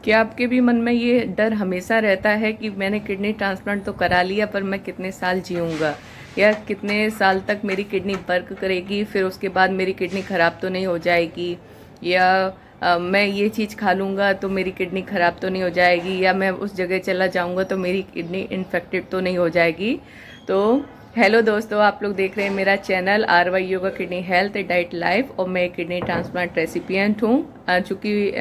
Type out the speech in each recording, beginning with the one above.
क्या आपके भी मन में ये डर हमेशा रहता है कि मैंने किडनी ट्रांसप्लांट तो करा लिया पर मैं कितने साल जीऊँगा, या कितने साल तक मेरी किडनी वर्क करेगी, फिर उसके बाद मेरी किडनी ख़राब तो नहीं हो जाएगी, या मैं ये चीज़ खा लूँगा तो मेरी किडनी ख़राब तो नहीं हो जाएगी, या मैं उस जगह चला जाऊँगा तो मेरी किडनी इन्फेक्टेड तो नहीं हो जाएगी। तो हेलो दोस्तों, आप लोग देख रहे हैं मेरा channel RY yoga kidney health diet life, और मैं किडनी ट्रांसप्लांट रेसिपिएंट हूँ। चूँकि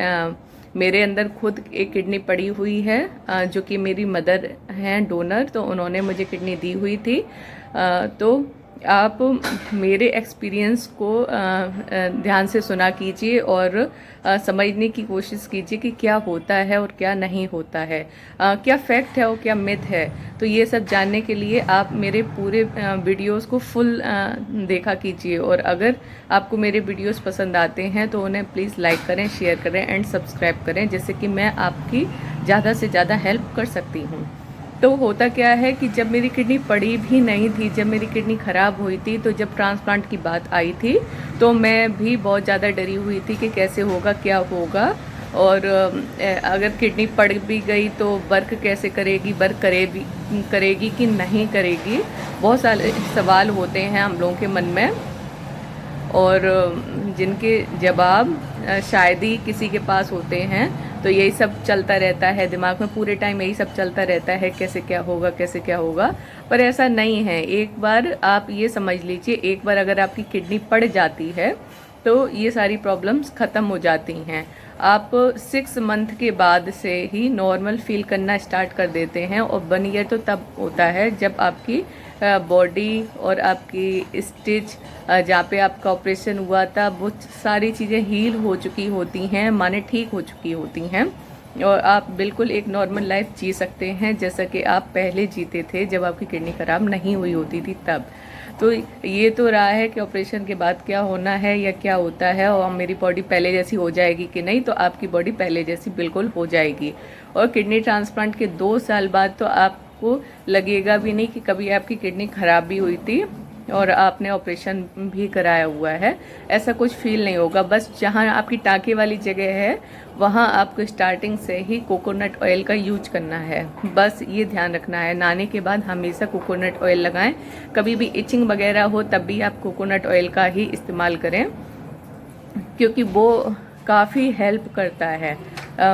मेरे अंदर खुद एक किडनी पड़ी हुई है, जो कि मेरी मदर हैं डोनर, तो उन्होंने मुझे किडनी दी हुई थी। तो आप मेरे एक्सपीरियंस को ध्यान से सुना कीजिए और समझने की कोशिश कीजिए कि क्या होता है और क्या नहीं होता है, क्या फैक्ट है और क्या मिथ है। तो ये सब जानने के लिए आप मेरे पूरे वीडियोस को फुल देखा कीजिए, और अगर आपको मेरे वीडियोस पसंद आते हैं तो उन्हें प्लीज़ लाइक करें, शेयर करें एंड सब्सक्राइब करें, जिससे कि मैं आपकी ज़्यादा से ज़्यादा हेल्प कर सकती हूँ। तो होता क्या है कि जब मेरी किडनी पड़ी भी नहीं थी, जब मेरी किडनी ख़राब हुई थी, तो जब ट्रांसप्लांट की बात आई थी तो मैं भी बहुत ज़्यादा डरी हुई थी कि कैसे होगा, क्या होगा, और अगर किडनी पड़ भी गई तो वर्क कैसे करेगी, वर्क करेगी कि नहीं करेगी। बहुत सारे सवाल होते हैं हम लोगों के मन में, और जिनके जवाब शायद ही किसी के पास होते हैं। तो यही सब चलता रहता है दिमाग में, पूरे टाइम यही सब चलता रहता है, कैसे क्या होगा, कैसे क्या होगा। पर ऐसा नहीं है। एक बार आप ये समझ लीजिए, एक बार अगर आपकी किडनी पड़ जाती है तो ये सारी प्रॉब्लम्स ख़त्म हो जाती हैं। आप 6 मंथ के बाद से ही नॉर्मल फील करना स्टार्ट कर देते हैं, और 1 ईयर तो तब होता है जब आपकी बॉडी और आपकी स्टिच, जहाँ पे आपका ऑपरेशन हुआ था, वो सारी चीज़ें हील हो चुकी होती हैं, माने ठीक हो चुकी होती हैं, और आप बिल्कुल एक नॉर्मल लाइफ जी सकते हैं जैसा कि आप पहले जीते थे जब आपकी किडनी ख़राब नहीं हुई होती थी तब। तो ये तो रहा है कि ऑपरेशन के बाद क्या होना है या क्या होता है, और मेरी बॉडी पहले जैसी हो जाएगी कि नहीं। तो आपकी बॉडी पहले जैसी बिल्कुल हो जाएगी, और किडनी ट्रांसप्लांट के 2 साल बाद तो आपको लगेगा भी नहीं कि कभी आपकी किडनी ख़राब भी हुई थी और आपने ऑपरेशन भी कराया हुआ है। ऐसा कुछ फील नहीं होगा। बस जहाँ आपकी टाँके वाली जगह है वहाँ आपको स्टार्टिंग से ही कोकोनट ऑयल का यूज करना है। बस ये ध्यान रखना है, नहाने के बाद हमेशा कोकोनट ऑयल लगाएं। कभी भी इचिंग वगैरह हो तब भी आप कोकोनट ऑयल का ही इस्तेमाल करें, क्योंकि वो काफ़ी हेल्प करता है।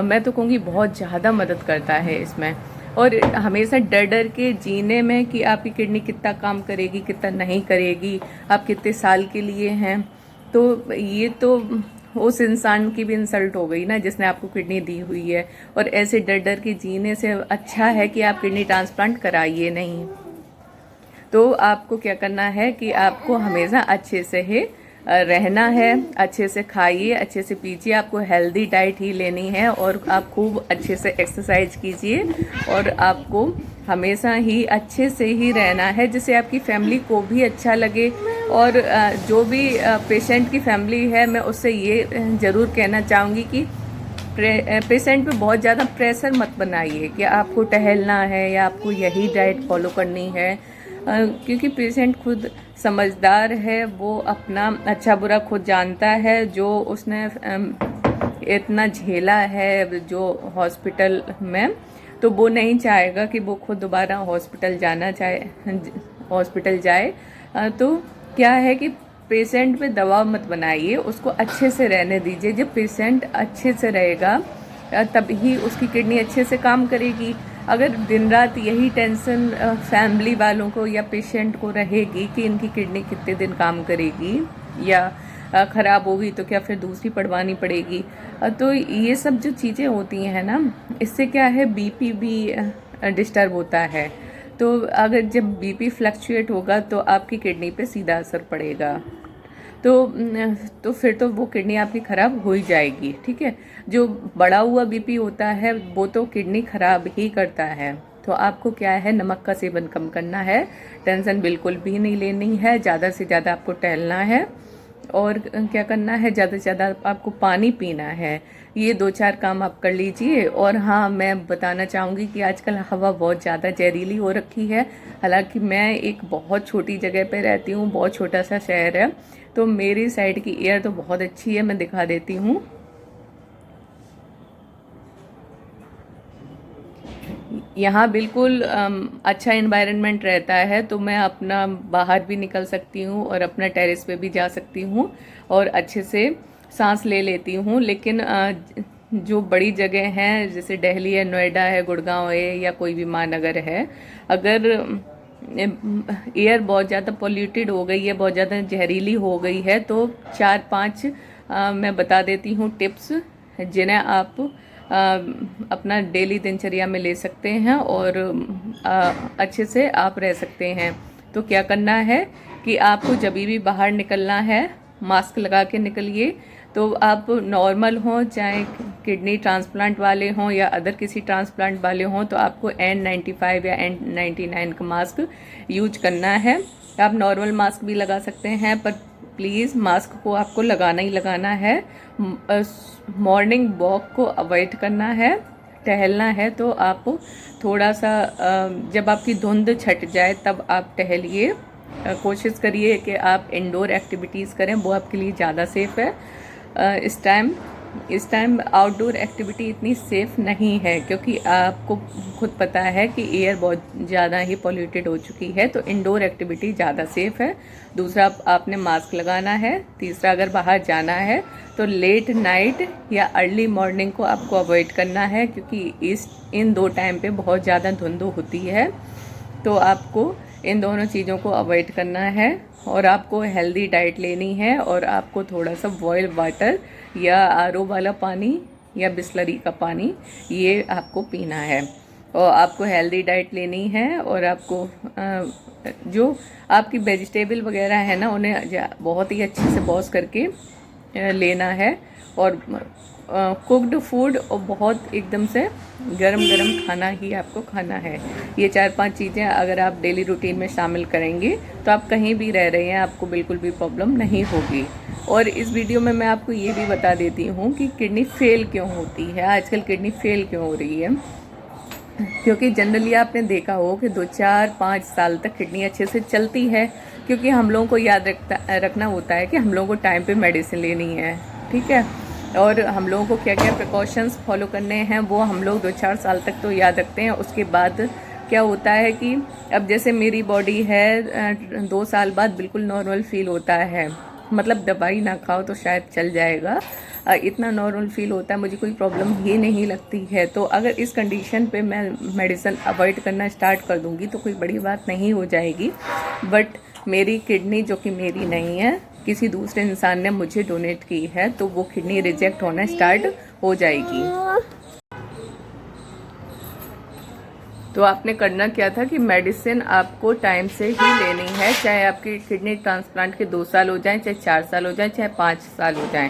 मैं तो कहूँगी बहुत ज़्यादा मदद करता है इसमें। और हमेशा डर डर के जीने में कि आपकी किडनी कितना काम करेगी, कितना नहीं करेगी, आप कितने साल के लिए हैं, तो ये तो उस इंसान की भी इंसल्ट हो गई ना जिसने आपको किडनी दी हुई है। और ऐसे डर डर के जीने से अच्छा है कि आप किडनी ट्रांसप्लांट कराइए नहीं। तो आपको क्या करना है कि आपको हमेशा अच्छे से ही रहना है, अच्छे से खाइए, अच्छे से पीजिए, आपको हेल्दी डाइट ही लेनी है, और आप खूब अच्छे से एक्सरसाइज कीजिए, और आपको हमेशा ही अच्छे से ही रहना है जिससे आपकी फैमिली को भी अच्छा लगे। और जो भी पेशेंट की फैमिली है, मैं उससे ये ज़रूर कहना चाहूँगी कि पेशेंट पे बहुत ज़्यादा प्रेशर मत बनाइए कि आपको टहलना है या आपको यही डाइट फॉलो करनी है, क्योंकि पेशेंट खुद समझदार है, वो अपना अच्छा बुरा खुद जानता है। जो उसने इतना झेला है जो हॉस्पिटल में, तो वो नहीं चाहेगा कि वो खुद दोबारा हॉस्पिटल जाए। तो क्या है कि पेशेंट पे दबाव मत बनाइए, उसको अच्छे से रहने दीजिए। जब पेशेंट अच्छे से रहेगा तभी उसकी किडनी अच्छे से काम करेगी। अगर दिन रात यही टेंशन फैमिली वालों को या पेशेंट को रहेगी कि इनकी किडनी कितने दिन काम करेगी या ख़राब होगी, तो क्या फिर दूसरी पड़वानी पड़ेगी। तो ये सब जो चीज़ें होती हैं ना, इससे क्या है, बीपी भी डिस्टर्ब होता है। तो अगर जब बीपी फ्लक्चुएट होगा तो आपकी किडनी पे सीधा असर पड़ेगा। तो फिर तो वो किडनी आपकी ख़राब हो ही जाएगी। ठीक है, जो बढ़ा हुआ बीपी होता है वो तो किडनी ख़राब ही करता है। तो आपको क्या है, नमक का सेवन कम करना है, टेंशन बिल्कुल भी नहीं लेनी है, ज़्यादा से ज़्यादा आपको टहलना है, और क्या करना है, ज़्यादा से ज़्यादा आपको पानी पीना है। ये 2-4 काम आप कर लीजिए। और हाँ, मैं बताना चाहूँगी कि आजकल हवा बहुत ज़्यादा जहरीली हो रखी है। हालांकि मैं एक बहुत छोटी जगह पे रहती हूँ, बहुत छोटा सा शहर है, तो मेरी साइड की एयर तो बहुत अच्छी है। मैं दिखा देती हूँ। यहाँ बिल्कुल अच्छा इन्वायरमेंट रहता है, तो मैं अपना बाहर भी निकल सकती हूँ और अपना टेरेस पे भी जा सकती हूँ और अच्छे से सांस ले लेती हूँ। लेकिन जो बड़ी जगह हैं जैसे दिल्ली है, नोएडा है, गुड़गांव है या कोई भी महानगर है, अगर एयर बहुत ज़्यादा पोल्यूटेड हो गई है, बहुत ज़्यादा जहरीली हो गई है, तो 4-5 मैं बता देती हूँ टिप्स जिन्हें आप अपना डेली दिनचर्या में ले सकते हैं और अच्छे से आप रह सकते हैं। तो क्या करना है कि आपको जब भी बाहर निकलना है मास्क लगा के निकलिए। तो आप नॉर्मल हों, चाहे किडनी ट्रांसप्लांट वाले हों या अदर किसी ट्रांसप्लांट वाले हों, तो आपको N95 या N99 का मास्क यूज करना है। आप नॉर्मल मास्क भी लगा सकते हैं, पर प्लीज़ मास्क को आपको लगाना ही लगाना है। मॉर्निंग वॉक को अवॉइड करना है, टहलना है तो आप थोड़ा सा जब आपकी धुंध छट जाए तब आप टहलिए। कोशिश करिए कि आप इंडोर एक्टिविटीज़ करें, वो आपके लिए ज़्यादा सेफ़ है। इस टाइम आउटडोर एक्टिविटी इतनी सेफ़ नहीं है, क्योंकि आपको खुद पता है कि एयर बहुत ज़्यादा ही पोल्यूटेड हो चुकी है, तो इंडोर एक्टिविटी ज़्यादा सेफ़ है। दूसरा, आपने मास्क लगाना है। तीसरा, अगर बाहर जाना है तो लेट नाइट या अर्ली मॉर्निंग को आपको अवॉइड करना है, क्योंकि इन 2 टाइम पे बहुत ज़्यादा धुंध होती है। तो आपको इन दोनों चीज़ों को अवॉइड करना है और आपको हेल्दी डाइट लेनी है और आपको थोड़ा सा बॉयल वाटर या आरओ वाला पानी या बिस्लरी का पानी ये आपको पीना है। और आपको हेल्दी डाइट लेनी है और आपको जो आपकी वेजिटेबल वगैरह है ना, उन्हें बहुत ही अच्छे से वॉश करके लेना है। और कुक्ड फूड और बहुत एकदम से गरम गरम खाना ही आपको खाना है। ये 4-5 चीज़ें अगर आप डेली रूटीन में शामिल करेंगे तो आप कहीं भी रह रहे हैं आपको बिल्कुल भी प्रॉब्लम नहीं होगी। और इस वीडियो में मैं आपको ये भी बता देती हूँ कि किडनी फेल क्यों होती है, आजकल किडनी फेल क्यों हो रही है। क्योंकि जनरली आपने देखा हो कि 2-4-5 साल तक किडनी अच्छे से चलती है, क्योंकि हम लोगों को याद रखना होता है कि हम लोगों को टाइम पे मेडिसिन लेनी है, ठीक है। और हम लोगों को क्या क्या प्रिकॉशंस फॉलो करने हैं वो हम लोग 2-4 साल तक तो याद रखते हैं। उसके बाद क्या होता है कि अब जैसे मेरी बॉडी है 2 साल बाद बिल्कुल नॉर्मल फील होता है, मतलब दवाई ना खाओ तो शायद चल जाएगा, इतना नॉर्मल फील होता है, मुझे कोई प्रॉब्लम ही नहीं लगती है। तो अगर इस कंडीशन पे मैं मेडिसिन अवॉइड करना स्टार्ट कर दूंगी तो कोई बड़ी बात नहीं हो जाएगी। बट मेरी किडनी, जो कि मेरी नहीं है, किसी दूसरे इंसान ने मुझे डोनेट की है, तो वो किडनी रिजेक्ट होना स्टार्ट हो जाएगी। तो आपने करना क्या था कि मेडिसिन आपको टाइम से ही लेनी है, चाहे आपकी किडनी ट्रांसप्लांट के 2 साल हो जाएं, चाहे 4 साल हो जाएं, चाहे 5 साल हो जाएं।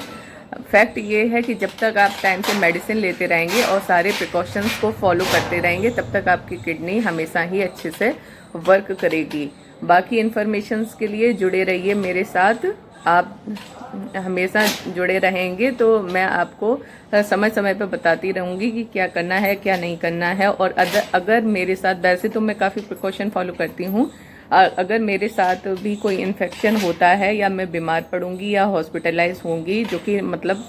फैक्ट ये है कि जब तक आप टाइम से मेडिसिन लेते रहेंगे और सारे प्रिकॉशंस को फॉलो करते रहेंगे, तब तक आपकी किडनी हमेशा ही अच्छे से वर्क करेगी। बाकी इन्फॉर्मेशंस के लिए जुड़े रहिए मेरे साथ। आप हमेशा जुड़े रहेंगे तो मैं आपको समय समय पर बताती रहूँगी कि क्या करना है, क्या नहीं करना है। और अगर मेरे साथ, वैसे तो मैं काफ़ी प्रिकॉशन फॉलो करती हूँ, अगर मेरे साथ भी कोई इन्फेक्शन होता है या मैं बीमार पड़ूंगी या हॉस्पिटलाइज होंगी, जो कि मतलब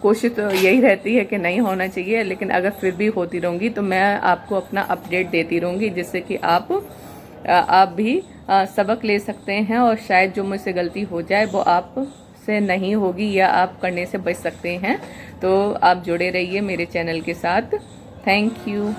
कोशिश तो यही रहती है कि नहीं होना चाहिए, लेकिन अगर फिर भी होती रहूँगी तो मैं आपको अपना अपडेट देती रहूँगी, जिससे कि आप भी सबक ले सकते हैं और शायद जो मुझसे गलती हो जाए वो आप से नहीं होगी या आप करने से बच सकते हैं। तो आप जुड़े रहिए मेरे चैनल के साथ। Thank you.